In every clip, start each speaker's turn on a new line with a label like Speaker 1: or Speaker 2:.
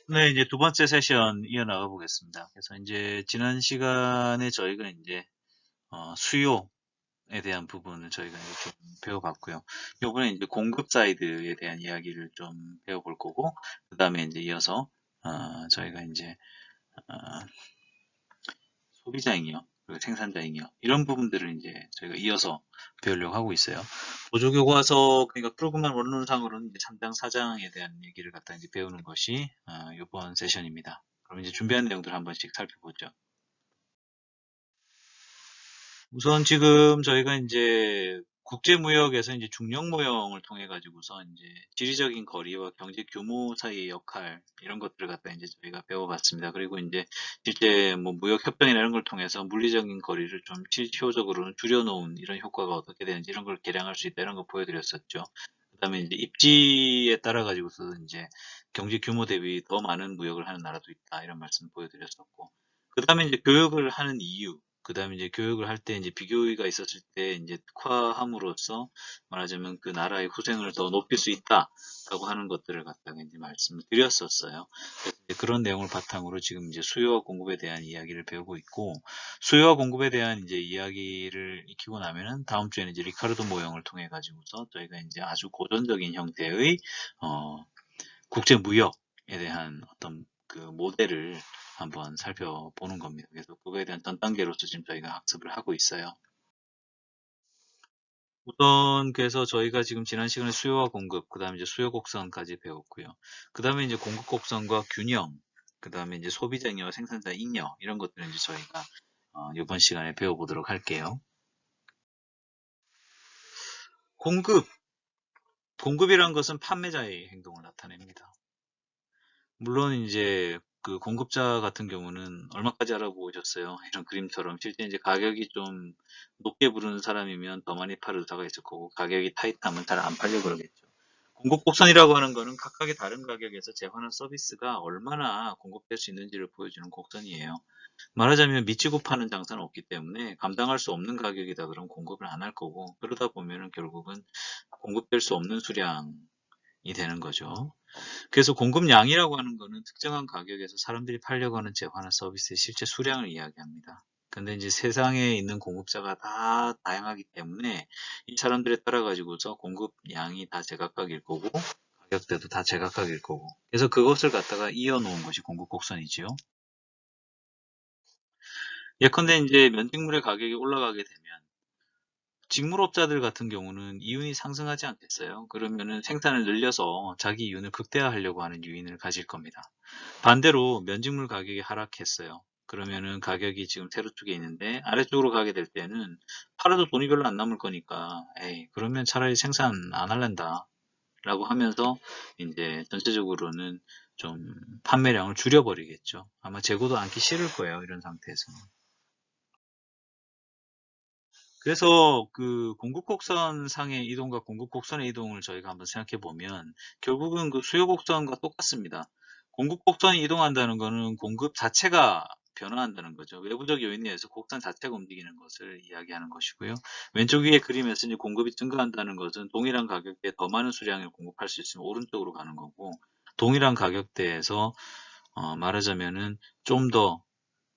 Speaker 1: 네, 이제 두 번째 세션 이어나가 보겠습니다. 그래서 이제 지난 시간에 저희가 이제 수요에 대한 부분을 저희가 이제 좀 배워봤고요. 요번에 이제 공급 사이드에 대한 이야기를 좀 배워볼 거고, 그 다음에 이제 이어서 저희가 이제 어, 소비자잉여, 그리고 생산자잉여 이런 부분들을 이제 저희가 이어서 배우려고 하고 있어요. 보조교과서 그러니까 프로그램 원론상으로는 이제 3장, 4장에 대한 얘기를 갖다 이제 배우는 것이 이번 세션입니다. 그럼 이제 준비한 내용들 한 번씩 살펴보죠. 우선 지금 저희가 이제 국제무역에서 이제 중력모형을 통해 가지고서 이제 지리적인 거리와 경제 규모 사이의 역할 이런 것들을 갖다 이제 저희가 배워봤습니다. 그리고 이제 실제 뭐 무역 협정이나 이런 걸 통해서 물리적인 거리를 좀 실효적으로는 줄여놓은 이런 효과가 어떻게 되는지 이런 걸 계량할 수 있다 이런 거 보여드렸었죠. 그다음에 이제 입지에 따라 가지고서 이제 경제 규모 대비 더 많은 무역을 하는 나라도 있다 이런 말씀 보여드렸었고, 그다음에 이제 교육을 하는 이유, 그다음에 이제 교육을 할 때 이제 비교의가 있었을 때 이제 특화함으로써 말하자면 그 나라의 후생을 더 높일 수 있다라고 하는 것들을 갖다가 이제 말씀을 드렸었어요. 그래서 이제 그런 내용을 바탕으로 지금 이제 수요와 공급에 대한 이야기를 배우고 있고, 수요와 공급에 대한 이제 이야기를 익히고 나면은 다음 주에는 이제 리카르도 모형을 통해 가지고서 저희가 이제 아주 고전적인 형태의 어, 국제 무역에 대한 어떤 그 모델을 한번 살펴보는 겁니다. 그래서 그거에 대한 전 단계로서 지금 저희가 학습을 하고 있어요. 우선 그래서 저희가 지금 지난 시간에 수요와 공급, 그 다음에 이제 수요 곡선까지 배웠고요. 그 다음에 이제 공급 곡선과 균형, 그 다음에 이제 소비자 잉여, 생산자 잉여 이런 것들을 이제 저희가 이번 시간에 배워보도록 할게요. 공급, 공급이란 것은 판매자의 행동을 나타냅니다. 물론 이제 그 공급자 같은 경우는 얼마까지 알아보셨어요? 이런 그림처럼 실제 이제 가격이 좀 높게 부르는 사람이면 더 많이 팔을 의사가 있을 거고, 가격이 타이트하면 잘 안 팔려 그러겠죠. 공급 곡선이라고 하는 거는 각각의 다른 가격에서 제한한 서비스가 얼마나 공급될 수 있는지를 보여주는 곡선이에요. 말하자면 미치고 파는 장사는 없기 때문에 감당할 수 없는 가격이다 그러면 공급을 안 할 거고, 그러다 보면은 결국은 공급될 수 없는 수량이 되는 거죠. 그래서 공급량이라고 하는 거는 특정한 가격에서 사람들이 팔려고 하는 재화나 서비스의 실제 수량을 이야기합니다. 근데 이제 세상에 있는 공급자가 다 다양하기 때문에 이 사람들에 따라 가지고서 공급량이 다 제각각일 거고, 가격대도 다 제각각일 거고. 그래서 그것을 갖다가 이어놓은 것이 공급 곡선이지요. 예컨대 이제 면직물의 가격이 올라가게 되면 직물업자들 같은 경우는 이윤이 상승하지 않겠어요? 그러면은 생산을 늘려서 자기 이윤을 극대화하려고 하는 유인을 가질 겁니다. 반대로 면직물 가격이 하락했어요. 그러면은 가격이 지금 세로 쪽에 있는데 아래쪽으로 가게 될 때는 팔아도 돈이 별로 안 남을 거니까, 에이, 그러면 차라리 생산 안 할랜다 라고 하면서 이제 전체적으로는 좀 판매량을 줄여버리겠죠. 아마 재고도 않기 싫을 거예요, 이런 상태에서는. 그래서 그 공급 곡선 상의 이동과 공급 곡선의 이동을 저희가 한번 생각해 보면 결국은 그 수요 곡선과 똑같습니다. 공급 곡선이 이동한다는 것은 공급 자체가 변화한다는 거죠. 외부적 요인에 의해서 곡선 자체가 움직이는 것을 이야기하는 것이고요. 왼쪽 위에 그림에서 이제 공급이 증가한다는 것은 동일한 가격대에 더 많은 수량을 공급할 수 있으면 오른쪽으로 가는 거고, 동일한 가격대에서 말하자면은 좀더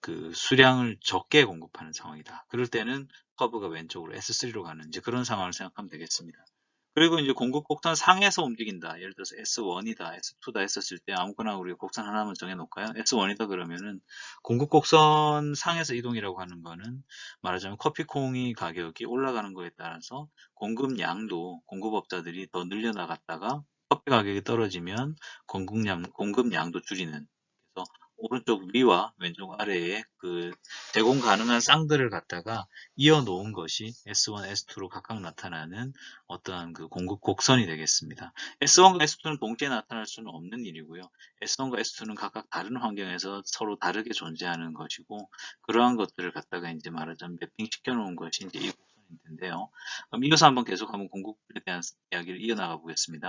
Speaker 1: 그 수량을 적게 공급하는 상황이다. 그럴 때는 커브가 왼쪽으로 S3로 가는 이제 그런 상황을 생각하면 되겠습니다. 그리고 이제 공급 곡선 상에서 움직인다. 예를 들어서 S1이다, S2다 했었을 때 아무거나 우리가 곡선 하나만 정해놓을까요? S1이다 그러면은 공급 곡선 상에서 이동이라고 하는 거는 말하자면 커피콩이 가격이 올라가는 거에 따라서 공급량도 공급업자들이 더 늘려나갔다가 커피 가격이 떨어지면 공급량도 줄이는, 그래서 오른쪽 위와 왼쪽 아래에 그 제공 가능한 쌍들을 갖다가 이어 놓은 것이 S1, S2로 각각 나타나는 어떠한 그 공급 곡선이 되겠습니다. S1과 S2는 동시에 나타날 수는 없는 일이고요. S1과 S2는 각각 다른 환경에서 서로 다르게 존재하는 것이고, 그러한 것들을 갖다가 이제 말하자면 매핑 시켜 놓은 것이 이제 이 곡선일 텐데요. 그럼 이어서 한번 계속 한번 공급에 대한 이야기를 이어나가 보겠습니다.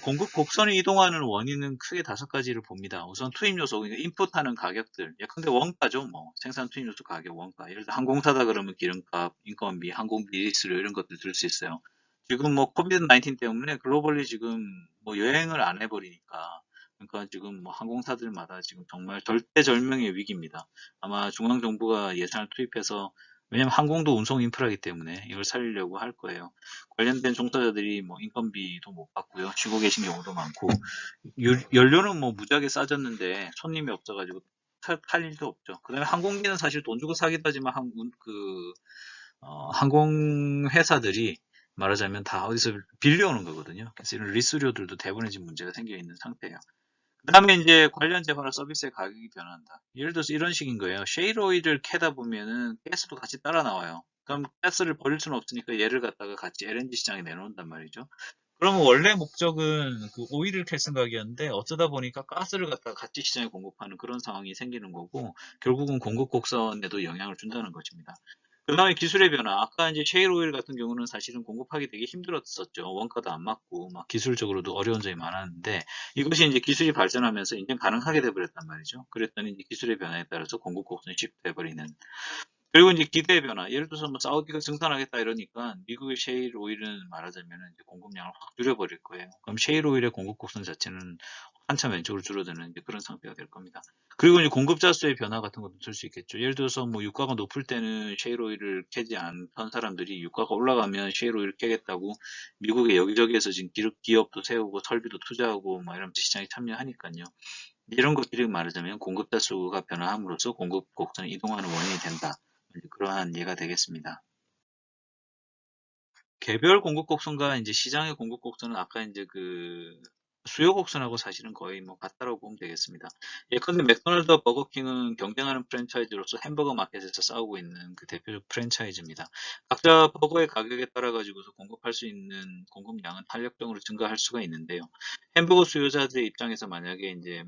Speaker 1: 공급 곡선이 이동하는 원인은 크게 다섯 가지를 봅니다. 우선 투입 요소, 그러니까 인풋하는 가격들. 예컨대 원가죠. 뭐 생산 투입 요소 가격 원가. 예를 들어 항공사다 그러면 기름값, 인건비, 항공비, 리스료 이런 것들 들 수 있어요. 지금 뭐 코비드 19 때문에 글로벌리 지금 뭐 여행을 안 해버리니까 그러니까 지금 뭐 항공사들마다 지금 정말 절대절명의 위기입니다. 아마 중앙정부가 예산을 투입해서, 왜냐면 항공도 운송 인프라이기 때문에 이걸 살리려고 할 거예요. 관련된 종사자들이 뭐 인건비도 못 받고요. 쉬고 계신 경우도 많고, 연료는 뭐 무지하게 싸졌는데 손님이 없어가지고 탈 일도 없죠. 그다음에 항공기는 사실 돈 주고 사기도 하지만 항공회사들이 말하자면 다 어디서 빌려오는 거거든요. 그래서 이런 리스료들도 대부분의 지금 문제가 생겨 있는 상태예요. 그다음에 이제 관련 재화나 서비스의 가격이 변한다. 예를 들어서 이런 식인 거예요. 셰일 오일을 캐다 보면은 가스도 같이 따라 나와요. 그럼 가스를 버릴 수는 없으니까 얘를 갖다가 같이 LNG 시장에 내놓는단 말이죠. 그러면 원래 목적은 그 오일을 캘 생각이었는데 어쩌다 보니까 가스를 갖다가 같이 시장에 공급하는 그런 상황이 생기는 거고, 결국은 공급 곡선에도 영향을 준다는 것입니다. 그 다음에 기술의 변화. 아까 이제 셰일 오일 같은 경우는 사실은 공급하기 되게 힘들었었죠. 원가도 안 맞고 막 기술적으로도 어려운 점이 많았는데, 이것이 이제 기술이 발전하면서 이제 가능하게 돼버렸단 말이죠. 그랬더니 이제 기술의 변화에 따라서 공급 곡선이 시프트돼버리는. 그리고 이제 기대의 변화. 예를 들어서 뭐 사우디가 증산하겠다 이러니까 미국의 셰일 오일은 말하자면 이제 공급량을 확 줄여버릴 거예요. 그럼 셰일 오일의 공급 곡선 자체는 한참 왼쪽으로 줄어드는 이제 그런 상태가 될 겁니다. 그리고 이제 공급자 수의 변화 같은 것도 들 수 있겠죠. 예를 들어서 뭐 유가가 높을 때는 셰일 오일을 캐지 않던 사람들이 유가가 올라가면 셰일 오일을 캐겠다고 미국의 여기저기에서 지금 기업도 세우고 설비도 투자하고 막 이러면서 시장에 참여하니까요. 이런 것들이 말하자면 공급자 수가 변화함으로써 공급 곡선이 이동하는 원인이 된다. 그러한 예가 되겠습니다. 개별 공급 곡선과 이제 시장의 공급 곡선은 아까 이제 그 수요 곡선하고 사실은 거의 뭐 같다라고 보면 되겠습니다. 예컨대 맥도날드와 버거킹은 경쟁하는 프랜차이즈로서 햄버거 마켓에서 싸우고 있는 그 대표적 프랜차이즈입니다. 각자 버거의 가격에 따라 가지고서 공급할 수 있는 공급량은 탄력적으로 증가할 수가 있는데요. 햄버거 수요자들의 입장에서 만약에 이제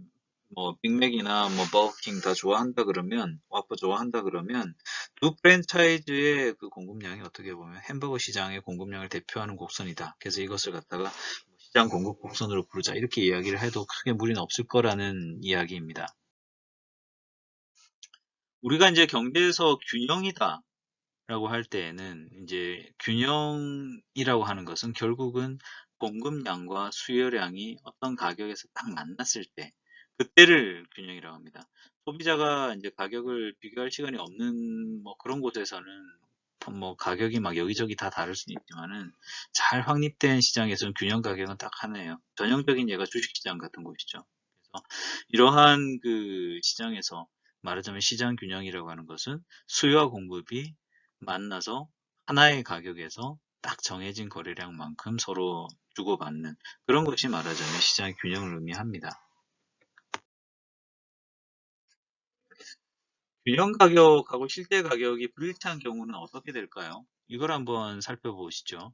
Speaker 1: 뭐 빅맥이나 뭐 버거킹 다 좋아한다 그러면, 와퍼 좋아한다 그러면 두 프랜차이즈의 그 공급량이 어떻게 보면 햄버거 시장의 공급량을 대표하는 곡선이다. 그래서 이것을 갖다가 시장 공급 곡선으로 부르자. 이렇게 이야기를 해도 크게 무리는 없을 거라는 이야기입니다. 우리가 이제 경제에서 균형이다 라고 할 때에는 이제 균형이라고 하는 것은 결국은 공급량과 수요량이 어떤 가격에서 딱 만났을 때 그때를 균형이라고 합니다. 소비자가 이제 가격을 비교할 시간이 없는 뭐 그런 곳에서는 뭐 가격이 막 여기저기 다 다를 수는 있지만은 잘 확립된 시장에서는 균형 가격은 딱 하나예요. 전형적인 예가 주식시장 같은 곳이죠. 그래서 이러한 그 시장에서 말하자면 시장 균형이라고 하는 것은 수요와 공급이 만나서 하나의 가격에서 딱 정해진 거래량만큼 서로 주고받는 그런 것이 말하자면 시장의 균형을 의미합니다. 균형 가격하고 실제 가격이 불일치한 경우는 어떻게 될까요? 이걸 한번 살펴보시죠.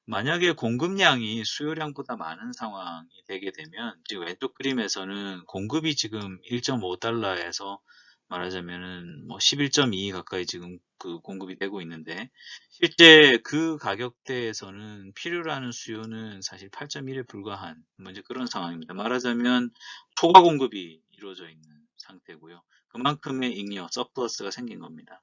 Speaker 1: 만약에 공급량이 수요량보다 많은 상황이 되게 되면, 지금 왼쪽 그림에서는 공급이 지금 1.5달러에서 말하자면은 뭐 11.2 가까이 지금 그 공급이 되고 있는데, 실제 그 가격대에서는 필요로 하는 수요는 사실 8.1에 불과한 뭐 이제 그런 상황입니다. 말하자면 초과 공급이 이루어져 있는 상태고요. 그만큼의 잉여, 서플러스가 생긴 겁니다.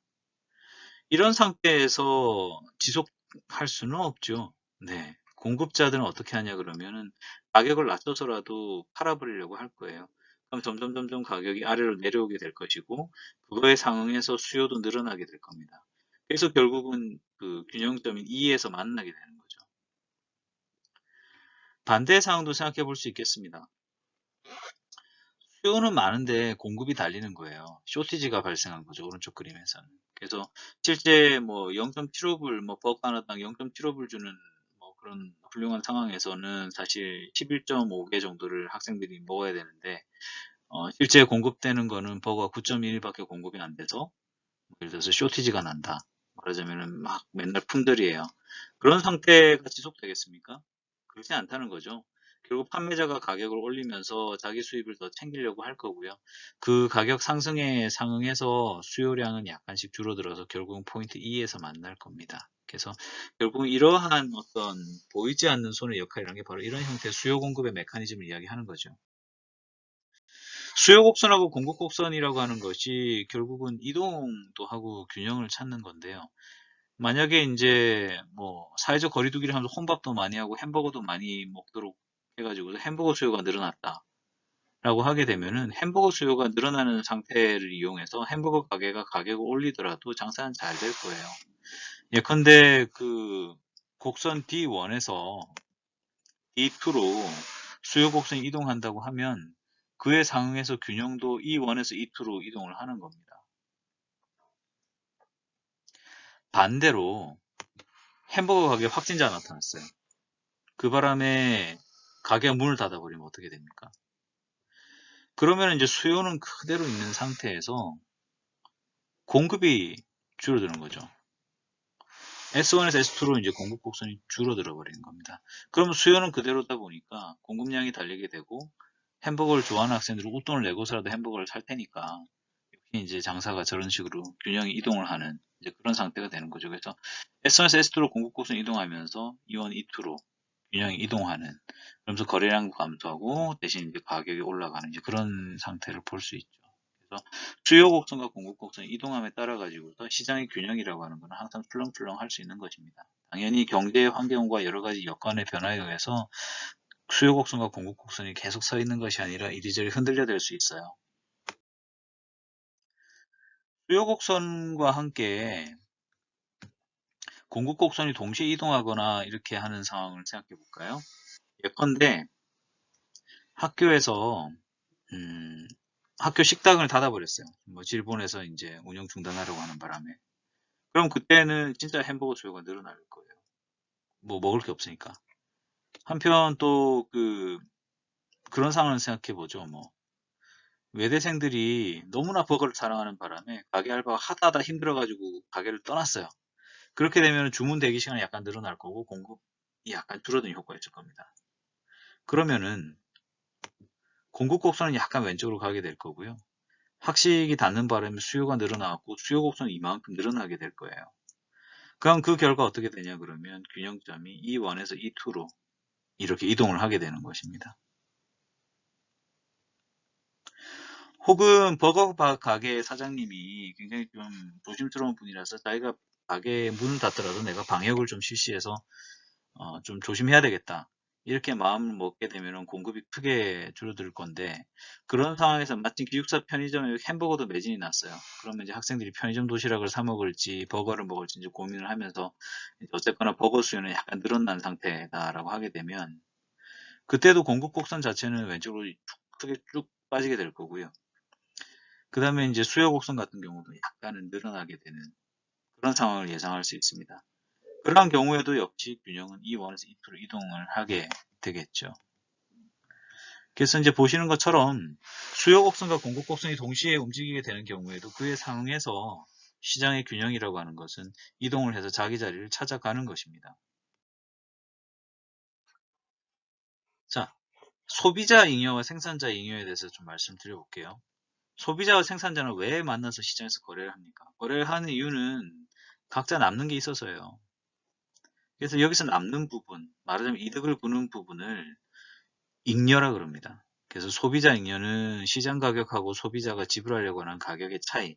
Speaker 1: 이런 상태에서 지속할 수는 없죠. 네. 공급자들은 어떻게 하냐 그러면은 가격을 낮춰서라도 팔아버리려고 할 거예요. 그럼 점점 가격이 아래로 내려오게 될 것이고, 그거에 상응해서 수요도 늘어나게 될 겁니다. 그래서 결국은 그 균형점인 E에서 만나게 되는 거죠. 반대 상황도 생각해 볼 수 있겠습니다. 수요는 많은데 공급이 달리는 거예요. 쇼티지가 발생한 거죠. 오른쪽 그림에서는. 그래서 실제 뭐 0.75불, 뭐 버거 하나당 0.75불 주는 뭐 그런 훌륭한 상황에서는 사실 11.5개 정도를 학생들이 먹어야 되는데, 실제 공급되는 거는 버거가 9.1밖에 공급이 안 돼서 예를 들어서 쇼티지가 난다. 말하자면은 막 맨날 품절이에요. 그런 상태가 지속되겠습니까? 그렇지 않다는 거죠. 결국 판매자가 가격을 올리면서 자기 수입을 더 챙기려고 할 거고요. 그 가격 상승에 상응해서 수요량은 약간씩 줄어들어서 결국은 포인트 E에서 만날 겁니다. 그래서 결국은 이러한 어떤 보이지 않는 손의 역할이라는 게 바로 이런 형태의 수요 공급의 메커니즘을 이야기하는 거죠. 수요 곡선하고 공급 곡선이라고 하는 것이 결국은 이동도 하고 균형을 찾는 건데요. 만약에 이제 뭐 사회적 거리두기를 하면서 혼밥도 많이 하고 햄버거도 많이 먹도록 해가지고 햄버거 수요가 늘어났다. 라고 하게 되면은 햄버거 수요가 늘어나는 상태를 이용해서 햄버거 가게가 가격을 올리더라도 장사는 잘 될 거예요. 예컨대 그 곡선 D1에서 D2로 수요 곡선이 이동한다고 하면 그에 상응해서 균형도 E1에서 E2로 이동을 하는 겁니다. 반대로 햄버거 가게 확진자가 나타났어요. 그 바람에 가게가 문을 닫아버리면 어떻게 됩니까? 그러면 이제 수요는 그대로 있는 상태에서 공급이 줄어드는 거죠. S1에서 S2로 이제 공급 곡선이 줄어들어 버리는 겁니다. 그럼 수요는 그대로다 보니까 공급량이 달리게 되고 햄버거를 좋아하는 학생들은 웃돈을 내고서라도 햄버거를 살 테니까 이제 장사가 저런 식으로 균형이 이동을 하는 이제 그런 상태가 되는 거죠. 그래서 S1에서 S2로 공급 곡선이 이동하면서 E1, E2로 균형이 이동하는 그러면서 거래량도 감소하고 대신 이제 가격이 올라가는 이제 그런 상태를 볼 수 있죠. 그래서 수요 곡선과 공급 곡선이 이동함에 따라 가지고서 시장의 균형이라고 하는 것은 항상 출렁출렁 할 수 있는 것입니다. 당연히 경제 환경과 여러 가지 여건의 변화에 의해서 수요 곡선과 공급 곡선이 계속 서 있는 것이 아니라 이리저리 흔들려 될 수 있어요. 수요 곡선과 함께 공급 곡선이 동시에 이동하거나 이렇게 하는 상황을 생각해 볼까요? 예컨대 학교에서 음, 학교 식당을 닫아버렸어요. 뭐 일본에서 이제 운영 중단하려고 하는 바람에. 그럼 그때는 진짜 햄버거 수요가 늘어날 거예요. 뭐 먹을 게 없으니까. 한편 또 그런 상황을 생각해 보죠. 뭐 외대생들이 너무나 버거를 사랑하는 바람에 가게 알바가 하다 하다 힘들어가지고 가게를 떠났어요. 그렇게 되면 주문 대기 시간이 약간 늘어날 거고 공급이 약간 줄어드는 효과가 있을 겁니다. 그러면은 공급 곡선은 약간 왼쪽으로 가게 될 거고요. 학식이 닿는 바람에 수요가 늘어나고 수요 곡선이 이만큼 늘어나게 될 거예요. 그럼 그 결과 어떻게 되냐 그러면 균형점이 E1에서 E2로 이렇게 이동을 하게 되는 것입니다. 혹은 버거 가게 사장님이 굉장히 좀 조심스러운 분이라서 자기가 가게 문을 닫더라도 내가 방역을 좀 실시해서 좀 조심해야 되겠다. 이렇게 마음을 먹게 되면 공급이 크게 줄어들 건데 그런 상황에서 마침 기숙사 편의점에 햄버거도 매진이 났어요. 그러면 이제 학생들이 편의점 도시락을 사 먹을지 버거를 먹을지 이제 고민을 하면서 어쨌거나 버거 수요는 약간 늘어난 상태다라고 하게 되면 그때도 공급 곡선 자체는 왼쪽으로 크게 쭉 빠지게 될 거고요. 그 다음에 이제 수요 곡선 같은 경우도 약간은 늘어나게 되는 그런 상황을 예상할 수 있습니다. 그러한 경우에도 역시 균형은 E1에서 E2로 이동을 하게 되겠죠. 그래서 이제 보시는 것처럼 수요 곡선과 공급 곡선이 동시에 움직이게 되는 경우에도 그에 상응해서 시장의 균형이라고 하는 것은 이동을 해서 자기 자리를 찾아가는 것입니다. 자, 소비자 잉여와 생산자 잉여에 대해서 좀 말씀드려볼게요. 소비자와 생산자는 왜 만나서 시장에서 거래를 합니까? 거래를 하는 이유는 각자 남는 게 있어서요. 그래서 여기서 남는 부분, 말하자면 이득을 보는 부분을 잉여라 그럽니다. 그래서 소비자 잉여는 시장 가격하고 소비자가 지불하려고 하는 가격의 차이.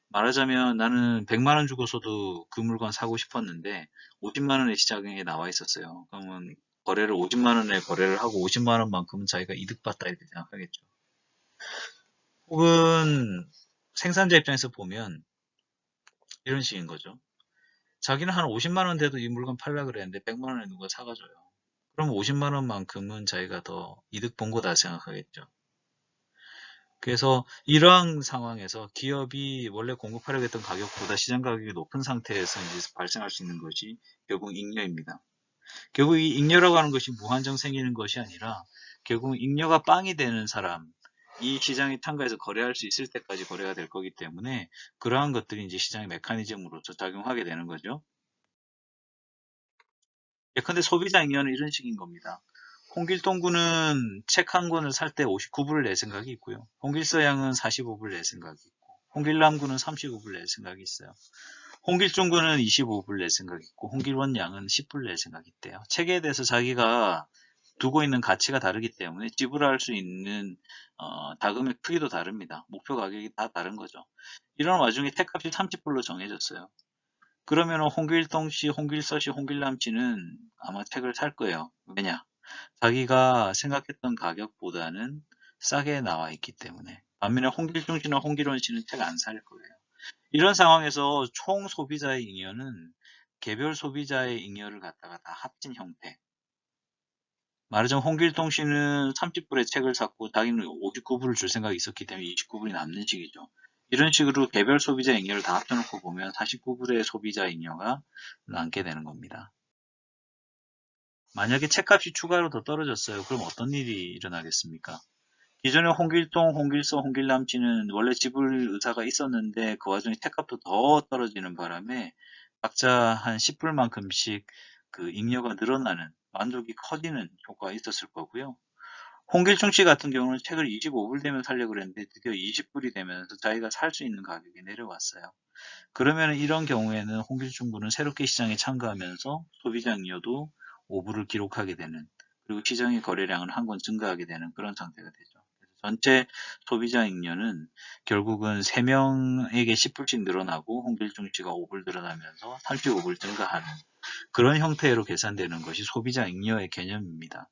Speaker 1: 말하자면 나는 100만 원 주고서도 그 물건 사고 싶었는데 50만 원의 시장에 나와 있었어요. 그러면 거래를 50만 원에 거래를 하고 50만 원만큼은 자기가 이득 봤다 이렇게 생각하겠죠. 혹은 생산자 입장에서 보면 이런 식인 거죠. 자기는 한 50만 원 돼도 이 물건 팔라 그랬는데 100만 원에 누가 사가줘요. 그럼 50만 원만큼은 자기가 더 이득 본 거다 생각하겠죠. 그래서 이러한 상황에서 기업이 원래 공급하려고 했던 가격보다 시장 가격이 높은 상태에서 이제 발생할 수 있는 것이 결국 잉여입니다. 결국 이 잉여라고 하는 것이 무한정 생기는 것이 아니라 결국 잉여가 빵이 되는 사람, 이 시장이 탄가해서 거래할 수 있을 때까지 거래가 될 거기 때문에 그러한 것들이 이제 시장의 메커니즘으로서 작용하게 되는 거죠. 예컨대 소비자 잉여는 이런 식인 겁니다. 홍길동군은 책 한 권을 살 때 59불을 낼 생각이 있고요. 홍길서양은 45불 낼 생각이 있고, 홍길남군은 35불 낼 생각이 있어요. 홍길중군은 25불 낼 생각이 있고, 홍길원양은 10불 낼 생각이 있대요. 책에 대해서 자기가 두고 있는 가치가 다르기 때문에 지불할 수 있는 다금의 크기도 다릅니다. 목표 가격이 다 다른 거죠. 이런 와중에 책값이 30불로 정해졌어요. 그러면 홍길동 씨, 홍길서 씨, 홍길남 씨는 아마 책을 살 거예요. 왜냐? 자기가 생각했던 가격보다는 싸게 나와 있기 때문에. 반면에 홍길동 씨나 홍길원 씨는 책 안 살 거예요. 이런 상황에서 총 소비자의 잉여는 개별 소비자의 잉여를 갖다가 다 합친 형태. 말하자면 홍길동 씨는 30불에 책을 샀고 자기는 59불을 줄 생각이 있었기 때문에 29불이 남는 식이죠. 이런 식으로 개별 소비자 잉여를 다 합쳐놓고 보면 49불의 소비자 잉여가 남게 되는 겁니다. 만약에 책값이 추가로 더 떨어졌어요. 그럼 어떤 일이 일어나겠습니까? 기존에 홍길동, 홍길서, 홍길남 씨는 원래 지불 의사가 있었는데 그 와중에 책값도 더 떨어지는 바람에 각자 한 10불만큼씩 그 잉여가 늘어나는 만족이 커지는 효과가 있었을 거고요. 홍길중 씨 같은 경우는 책을 25불 되면 살려고 그랬는데 드디어 20불이 되면서 자기가 살 수 있는 가격이 내려왔어요. 그러면 이런 경우에는 홍길중 군은 새롭게 시장에 참가하면서 소비자 잉여도 5불을 기록하게 되는, 그리고 시장의 거래량은 한 권 증가하게 되는 그런 상태가 되죠. 그래서 전체 소비자 잉여는 결국은 3명에게 10불씩 늘어나고 홍길중 씨가 5불 늘어나면서 35불 증가하는 그런 형태로 계산되는 것이 소비자 잉여의 개념입니다.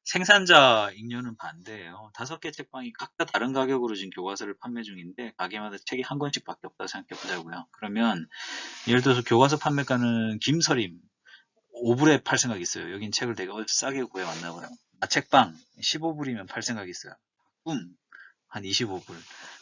Speaker 1: 생산자 잉여는 반대예요. 5개 책방이 각자 다른 가격으로 지금 교과서를 판매 중인데 가게마다 책이 한 권씩밖에 없다고 생각해 보자고요. 그러면 예를 들어서 교과서 판매가는 김서림 5불에 팔 생각이 있어요. 여긴 책을 되게 싸게 구해왔나 봐요. 책방 15불이면 팔 생각이 있어요. 꿈 한 25불.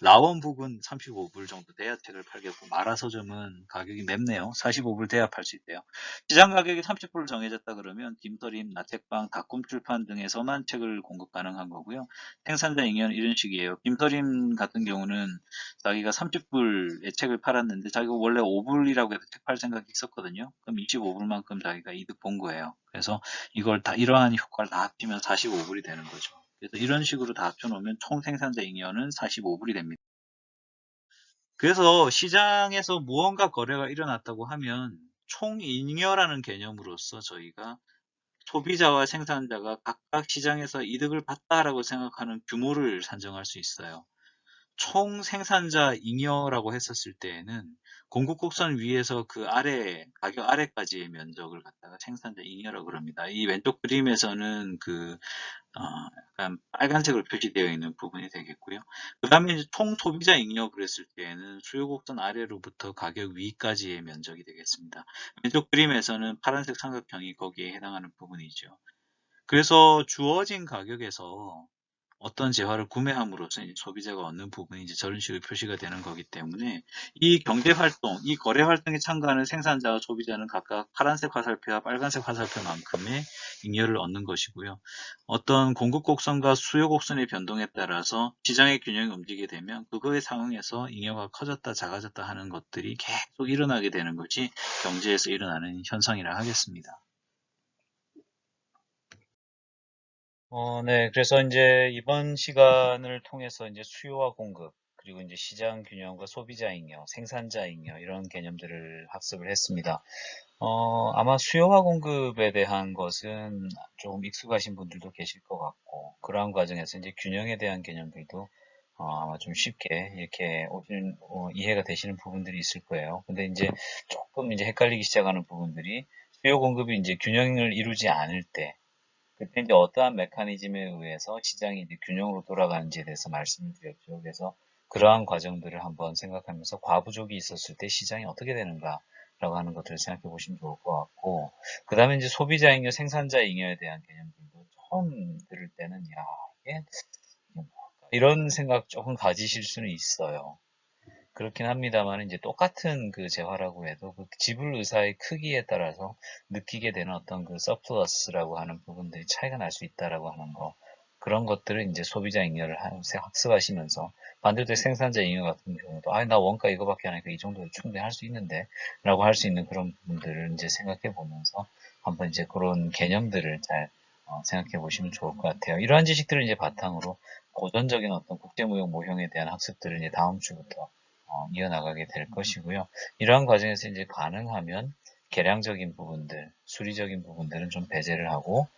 Speaker 1: 라원북은 35불 정도 돼야 책을 팔겠고, 마라서점은 가격이 맵네요. 45불 돼야 팔 수 있대요. 시장 가격이 30불 정해졌다 그러면 김서림, 나책방, 다꿈출판 등에서만 책을 공급 가능한 거고요. 생산자 잉여는 이런 식이에요. 김서림 같은 경우는 자기가 30불에 책을 팔았는데 자기가 원래 5불이라고 해서 책 팔 생각이 있었거든요. 그럼 25불만큼 자기가 이득 본 거예요. 그래서 이걸 다 이러한 효과를 다 합치면 45불이 되는 거죠. 그래서 이런 식으로 다 합쳐놓으면 총 생산자 잉여는 45불이 됩니다. 그래서 시장에서 무언가 거래가 일어났다고 하면 총 잉여라는 개념으로서 저희가 소비자와 생산자가 각각 시장에서 이득을 봤다라고 생각하는 규모를 산정할 수 있어요. 총 생산자 잉여라고 했었을 때에는 공급곡선 위에서 그 아래, 가격 아래까지의 면적을 갖다가 생산자 잉여라고 그럽니다. 이 왼쪽 그림에서는 약간 빨간색으로 표시되어 있는 부분이 되겠고요. 그 다음에 이제 총 소비자 잉여 그랬을 때에는 수요곡선 아래로부터 가격 위까지의 면적이 되겠습니다. 왼쪽 그림에서는 파란색 삼각형이 거기에 해당하는 부분이죠. 그래서 주어진 가격에서 어떤 재화를 구매함으로써 이제 소비자가 얻는 부분이 이제 저런 식으로 표시가 되는 거기 때문에 이 경제 활동, 이 거래 활동에 참가하는 생산자와 소비자는 각각 파란색 화살표와 빨간색 화살표만큼의 잉여를 얻는 것이고요. 어떤 공급 곡선과 수요 곡선의 변동에 따라서 시장의 균형이 움직이게 되면 그거에 상응해서 잉여가 커졌다 작아졌다 하는 것들이 계속 일어나게 되는 것이 경제에서 일어나는 현상이라 하겠습니다. 네. 그래서 이제 이번 시간을 통해서 이제 수요와 공급, 그리고 이제 시장 균형과 소비자 잉여, 생산자 잉여, 이런 개념들을 학습을 했습니다. 아마 수요와 공급에 대한 것은 조금 익숙하신 분들도 계실 것 같고, 그러한 과정에서 이제 균형에 대한 개념들도 아마 좀 쉽게 이렇게 이해가 되시는 부분들이 있을 거예요. 근데 이제 조금 이제 헷갈리기 시작하는 부분들이 수요 공급이 이제 균형을 이루지 않을 때, 그때 이제 어떠한 메커니즘에 의해서 시장이 이제 균형으로 돌아가는지에 대해서 말씀을 드렸죠. 그래서 그러한 과정들을 한번 생각하면서 과부족이 있었을 때 시장이 어떻게 되는가라고 하는 것들을 생각해 보시면 좋을 것 같고, 그 다음에 이제 소비자 잉여, 생산자 잉여에 대한 개념들도 처음 들을 때는, 야, 이게 뭘까? 이런 생각 조금 가지실 수는 있어요. 그렇긴 합니다만 이제 똑같은 그 재화라고 해도 그 지불 의사의 크기에 따라서 느끼게 되는 어떤 그 서플러스라고 하는 부분들이 차이가 날 수 있다라고 하는 거, 그런 것들을 이제 소비자 잉여를 학습하시면서, 반대로 생산자 잉여 같은 경우도 나 원가 이거밖에 안 하니까 이 정도로 충분히 할 수 있는데 라고 할 수 있는 그런 부분들을 이제 생각해 보면서 한번 이제 그런 개념들을 잘 생각해 보시면 좋을 것 같아요. 이러한 지식들을 이제 바탕으로 고전적인 어떤 국제무역 모형에 대한 학습들을 이제 다음 주부터 이어나가게 될 것이고요. 이러한 과정에서 이제 가능하면 계량적인 부분들, 수리적인 부분들은 좀 배제를 하고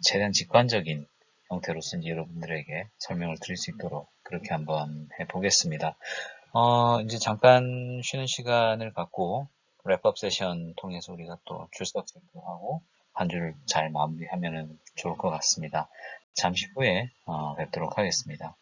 Speaker 1: 최대한 직관적인 형태로서 이제 여러분들에게 설명을 드릴 수 있도록 그렇게 한번 해보겠습니다. 이제 잠깐 쉬는 시간을 갖고 랩업 세션 통해서 우리가 또 출석 체크하고 한 주를 잘 마무리하면 좋을 것 같습니다.
Speaker 2: 잠시 후에 뵙도록 하겠습니다.